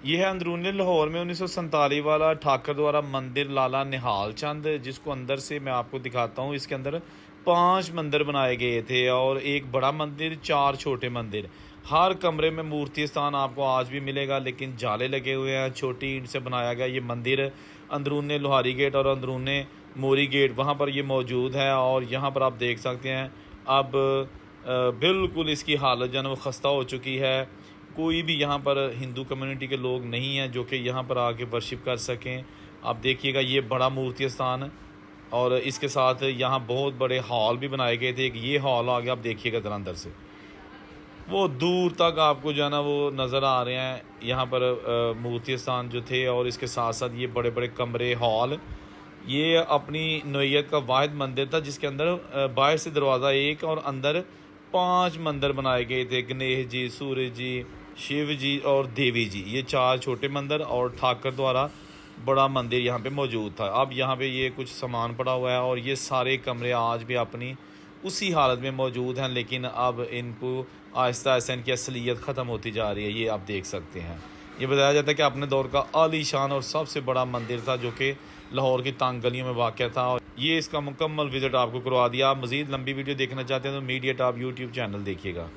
ये है अंदरूनी लाहौर में 1947 वाला ठाकर द्वारा मंदिर लाला निहाल चंद, जिसको अंदर से मैं आपको दिखाता हूँ। इसके अंदर 5 मंदिर बनाए गए थे और एक बड़ा मंदिर, 4 छोटे मंदिर। हर कमरे में मूर्ति स्थान आपको आज भी मिलेगा, लेकिन जाले लगे हुए हैं। छोटी ईंट से बनाया गया ये मंदिर अंदरूनी लोहारी गेट और अंदरूनी मोरी गेट वहाँ पर ये मौजूद है। और यहाँ पर आप देख सकते हैं अब बिल्कुल इसकी हालत जो है वो खस्ता हो चुकी है। कोई भी यहाँ पर हिंदू कम्युनिटी के लोग नहीं हैं जो कि यहाँ पर आके वर्शिप कर सकें। आप देखिएगा ये बड़ा मूर्ति स्थान, और इसके साथ यहाँ बहुत बड़े हॉल भी बनाए गए थे। एक ये हॉल आ गया, आप देखिएगा ज़रा अंदर से, वो दूर तक आपको जो है ना वो नज़र आ रहे हैं यहाँ पर मूर्ति स्थान जो थे। और इसके साथ साथ ये बड़े बड़े कमरे, हॉल, ये अपनी नोयत का वाहिद मंदिर था जिसके अंदर बाहर से दरवाज़ा एक और अंदर 5 मंदिर बनाए गए थे। गणेश जी, सूर्य जी, शिव जी और देवी जी, ये 4 छोटे मंदिर और ठाकर द्वारा बड़ा मंदिर यहाँ पे मौजूद था। अब यहाँ पे ये कुछ सामान पड़ा हुआ है और ये सारे कमरे आज भी अपनी उसी हालत में मौजूद हैं, लेकिन अब इनको आहिस्ता आहिस्ता इनकी असलियत ख़त्म होती जा रही है। ये आप देख सकते हैं। ये बताया जाता है कि अपने दौर का आलीशान और सबसे बड़ा मंदिर था जो कि लाहौर की तंग गलियों में वाक़या था। और ये इसका मुकम्मल विज़िट आपको करवा दिया। आप मज़ीद लंबी वीडियो देखना चाहते हैं तो मीडिया टॉप यूट्यूब चैनल देखिएगा।